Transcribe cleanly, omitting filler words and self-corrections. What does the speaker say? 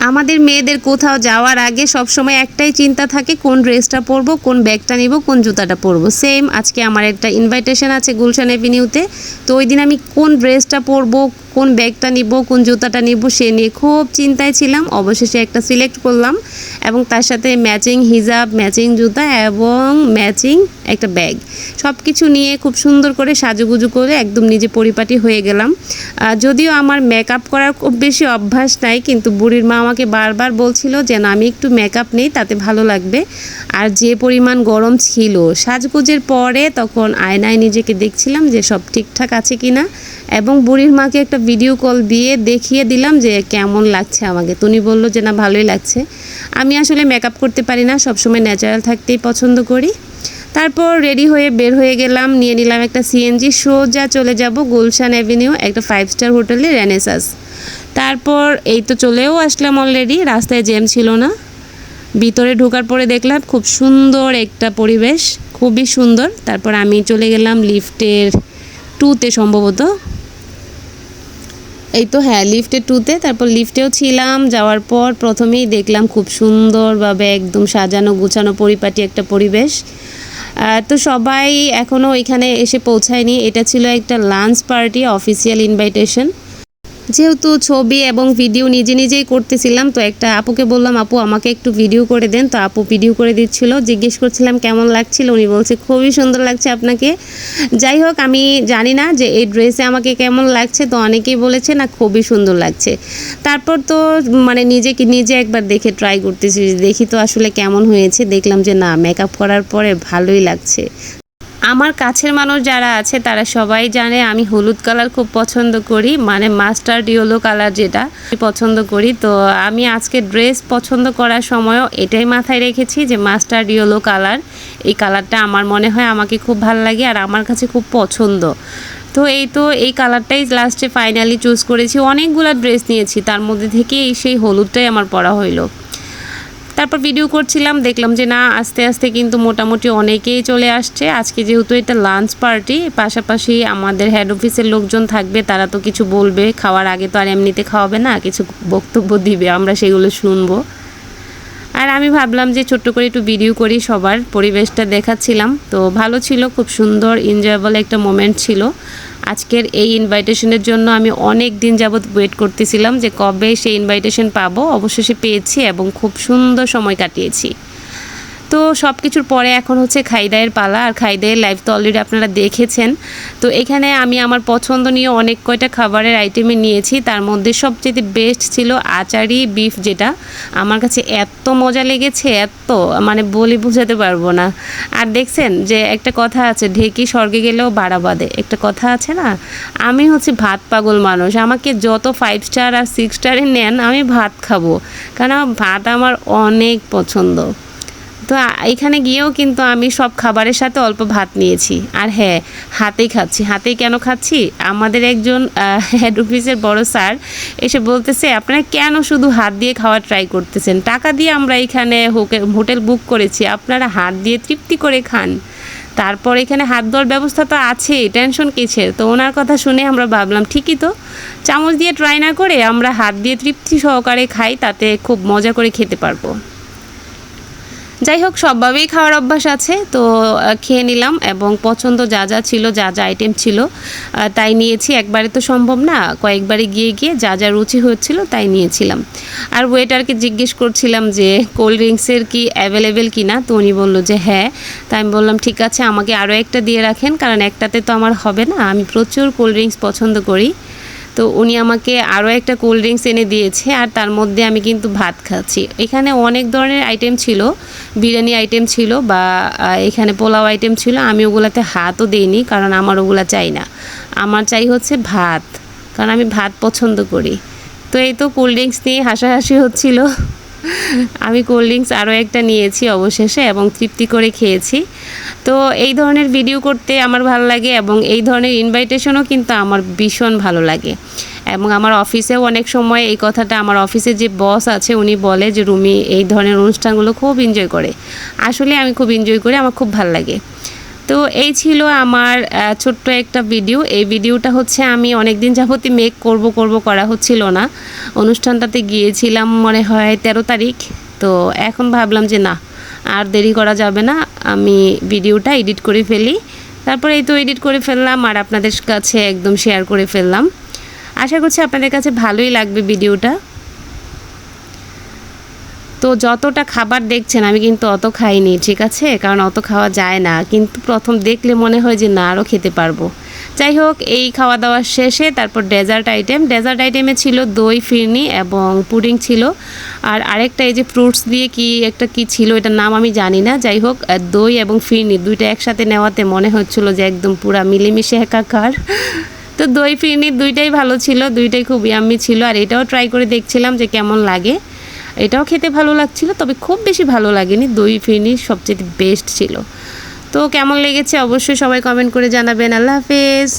আমাদের মেয়েদের কোথাও যাওয়ার আগে সবসময় একটাই চিন্তা থাকে, কোন ড্রেসটা পরবো, কোন ব্যাগটা নিব, কোন জুতাটা পরবো। সেম আজকে আমার একটা ইনভাইটেশন আছে গুলশান এভিনিউতে। তো ওই দিন আমি কোন ড্রেসটা পরবো, কোন ব্যাগটা নিব, কোন জুতাটা নিব সে নিয়ে খুব চিন্তায় ছিলাম। অবশেষে একটা সিলেক্ট করলাম এবং তার সাথে ম্যাচিং হিজাব, ম্যাচিং জুতা এবং ম্যাচিং একটা ব্যাগ, সব কিছু নিয়ে খুব সুন্দর করে সাজুগুজু করে একদম নিজে পরিপাটি হয়ে গেলাম। যদিও আমার মেকআপ করার খুব বেশি অভ্যাস নাই, কিন্তু বুড়ির মা আমাকে বারবার বলছিল যে না আমি একটু মেকআপ নেই, তাতে ভালো লাগবে। আর যে পরিমাণ গরম ছিল সাজগোজের পরে, তখন আয়নায় নিজেকে দেখছিলাম যে সব ঠিকঠাক আছে কিনা, এবং বুড়ির মাকে একটা ভিডিও কল দিয়ে দেখিয়ে দিলাম যে কেমন লাগছে আমাকে। তুমি বললো যে না ভালোই লাগছে। আমি আসলে মেকআপ করতে পারি না, সবসময় ন্যাচারাল থাকতেই পছন্দ করি। তারপর রেডি হয়ে বের হয়ে গেলাম, নিয়ে নিলাম একটা সিএনজি, সোজা চলে যাব গুলশান অ্যাভিনিউ একটা 5 স্টার হোটেলে, রেনেসাস। তারপর এই তো চলেও আসলাম অলরেডি, রাস্তায় জ্যাম ছিল না। ভিতরে ঢোকার পরে দেখলাম খুব সুন্দর একটা পরিবেশ, খুবই সুন্দর। তারপর আমি চলে গেলাম লিফটের 2তে সম্ভবত, এই তো হ্যাঁ লিফটের 2তে। তারপর লিফটেও ছিলাম, যাওয়ার পর প্রথমেই দেখলাম খুব সুন্দরভাবে একদম সাজানো গুছানো পরিপাটি একটা পরিবেশ। তো সবাই এখনও এখানে এসে পৌঁছায়নি। এটা ছিল একটা লাঞ্চ পার্টি, অফিসিয়াল ইনভাইটেশন। যেহেতু ছবি এবং ভিডিও নিজে নিজেই করতেছিলাম, তো একটা আপুকে বললাম আপু আমাকে একটু ভিডিও করে দেন। তো আপু ভিডিও করে দিচ্ছিল, জিজ্ঞেস করছিলাম কেমন লাগছিল, উনি বলছে খুবই সুন্দর লাগছে আপনাকে। যাই হোক, আমি জানি না যে এই ড্রেসে আমাকে কেমন লাগছে, তো অনেকেই বলেছে না খুবই সুন্দর লাগছে। তারপর তো মানে নিজেকে নিজে একবার দেখে ট্রাই করতেছি, দেখি তো আসলে কেমন হয়েছে। দেখলাম যে না মেকআপ করার পরে ভালোই লাগছে। আমার কাছের মানুষ যারা আছে তারা সবাই জানে আমি হলুদ কালার খুব পছন্দ করি, মানে মাস্টার্ড ইয়েলো কালার যেটা পছন্দ করি। তো আমি আজকে ড্রেস পছন্দ করার সময়ও এটাই মাথায় রেখেছি যে মাস্টার্ড ইয়েলো কালার, এই কালারটা আমার মনে হয় আমাকে খুব ভালো লাগে আর আমার কাছে খুব পছন্দ। তো এই কালারটাই লাস্টে ফাইনালি চুজ করেছি। অনেকগুলো ড্রেস নিয়েছি, তার মধ্যে থেকে সেই হলুদটাই আমার পরা হইলো। তারপর ভিডিও করছিলাম, দেখলাম যে না আস্তে আস্তে কিন্তু মোটামুটি অনেকেই চলে আসছে। আজকে যেহেতু এটা লাঞ্চ পার্টি, পাশাপাশি আমাদের হেড অফিসের লোকজন থাকবে, তারা তো কিছু বলবে, খাওয়ার আগে তো আর এমনিতে খাওয়াবে না, কিছু বক্তব্য দিবে, আমরা সেগুলো শুনবো। আর আমি ভাবলাম যে ছোট্ট করে একটু ভিডিও করি, সবার পরিবেশটা দেখাচ্ছিলাম। তো ভালো ছিল, খুব সুন্দর এনজয়েবল একটা মোমেন্ট ছিল। আজকের এই ইনভাইটেশনের জন্য আমি অনেক দিন যাবৎ ওয়েট করতেছিলাম যে কবে সেই ইনভাইটেশন পাবো। অবশেষে পেয়েছি এবং খুব সুন্দর সময় কাটিয়েছি। তো সব কিছুর পরে এখন হচ্ছে খাইদায়ের পালা, আর খাইদায়ের লাইভ তো অলরেডি আপনারা দেখেছেন। তো এখানে আমি আমার পছন্দ নিয়ে অনেক কয়টা খাবারের আইটেমে নিয়েছি, তার মধ্যে সবচেয়ে বেস্ট ছিল আচারি বিফ, যেটা আমার কাছে এত মজা লেগেছে, এত মানে বলে বোঝাতে পারবো না। আর দেখছেন যে একটা কথা আছে, ঢেকি স্বর্গে গেলেও বাড়া বাঁধে, একটা কথা আছে না। আমি হচ্ছে ভাত পাগল মানুষ, আমাকে যত 5 স্টার আর 6 স্টারে নেন আমি ভাত খাবো, কারণ ভাত আমার অনেক পছন্দ। তো এখানে গিয়েও কিন্তু আমি সব খাবারের সাথে অল্প ভাত নিয়েছি। আর হ্যাঁ, হাতেই খাচ্ছি। হাতেই কেন খাচ্ছি, আমাদের একজন হেড অফিসের বড় স্যার এসে বলতেছে আপনারা কেন শুধু হাত দিয়ে খাওয়া ট্রাই করতেছেন, টাকা দিয়ে আমরা এখানে হোটেল বুক করেছি, আপনারা হাত দিয়ে তৃপ্তি করে খান। তারপর এখানে হাত ধোয়ার ব্যবস্থা তো আছেই, টেনশন কিসের। তো ওনার কথা শুনে আমরা ভাবলাম ঠিকই তো, চামচ দিয়ে ট্রাই না করে আমরা হাত দিয়ে তৃপ্তি সহকারে খাই, তাতে খুব মজা করে খেতে পারবো। যাই হোক, সবভাবেই খাওয়ার অভ্যাস আছে, তো খেয়ে নিলাম এবং পছন্দ যা যা ছিল, যা যা আইটেম ছিল তাই নিয়েছি। একবারে তো সম্ভব না, কয়েকবারে গিয়ে গিয়ে যা যা রুচি হচ্ছিল তাই নিয়েছিলাম। আর ওয়েটারকে জিজ্ঞেস করছিলাম যে কোল্ড ড্রিঙ্কসের কি অ্যাভেলেবেল কিনা, তো উনি বললো যে হ্যাঁ। তাই আমি বললাম ঠিক আছে আমাকে আরও একটা দিয়ে রাখেন, কারণ একটাতে তো আমার হবে না, আমি প্রচুর কোল্ড ড্রিঙ্কস পছন্দ করি। তো উনি আমাকে আরও একটা কোল্ড ড্রিঙ্কস এনে দিয়েছে, আর তার মধ্যে আমি কিন্তু ভাত খাচ্ছি। এখানে অনেক ধরনের আইটেম ছিল, বিরিয়ানি আইটেম ছিল বা এখানে পোলাও আইটেম ছিল। আমি ওগুলাতে হাতও দিইনি, কারণ আমার ওগুলা চাই না, আমার চাই হচ্ছে ভাত, কারণ আমি ভাত পছন্দ করি। তো এই তো কোল্ড ড্রিঙ্কস নিয়ে হাসাহাসি হচ্ছিল। আমি কোল্ড ড্রিঙ্কস আরও একটা নিয়েছি অবশেষে এবং তৃপ্তি করে খেয়েছি। তো এই ধরনের ভিডিও করতে আমার ভালো লাগে এবং এই ধরনের ইনভাইটেশনও কিন্তু আমার ভীষণ ভালো লাগে। এবং আমার অফিসেও অনেক সময় এই কথাটা, আমার অফিসে যে বস আছে উনি বলে যে রুমি এই ধরনের অনুষ্ঠানগুলো খুব এনজয় করে। আসলে আমি খুব এনজয় করি, আমার খুব ভালো লাগে। তো তো এই ছিল আমার ছোট্ট একটা ভিডিও। এই ভিডিওটা হচ্ছে আমি অনেক দিন যাবতই মেক করব করা হচ্ছিল না। অনুষ্ঠানটাতে গিয়েছিলাম মনে হয় 13 তারিখ। তো এখন ভাবলাম যে না, আর দেরি করা যাবে না, আমি ভিডিওটা এডিট করে ফেলি। তারপরে এই তো এডিট করে ফেললাম আর আপনাদের কাছে একদম শেয়ার করে ফেললাম। আশা করছি আপনাদের কাছে ভালোই লাগবে ভিডিওটা। তো যতটা খাবার দেখছেন আমি কিন্তু অত খাইনি, ঠিক আছে, কারণ অত খাওয়া যায় না, কিন্তু প্রথম দেখলে মনে হয় যে না আরও খেতে পারবো। যাই হোক, এই খাওয়া দাওয়া শেষে তারপর ডেজার্ট আইটেমে ছিল দই, ফিরনি এবং পুডিং ছিল। আর আরেকটা এই যে ফ্রুটস দিয়ে কি ছিল, এটার নাম আমি জানি না। যাই হোক, দই এবং ফিরনি দুইটা একসাথে নেওয়াতে মনে হচ্ছিল যে একদম পুরা মিলেমিশে একাকার। তো দই ফিরনি দুইটাই ভালো ছিল, দুইটাই খুব ইয়াম্মি ছিল। আর এটাও ট্রাই করে দেখছিলাম যে কেমন লাগে। এটাও খেতে ভালো লাগছিল, তবে খুব বেশি ভালো লাগেনি। দই ফিরনি সবচেয়ে বেস্ট ছিল। তো কেমন লেগেছে অবশ্যই সবাই কমেন্ট করে জানাবেন। আল্লাহ হাফেজ।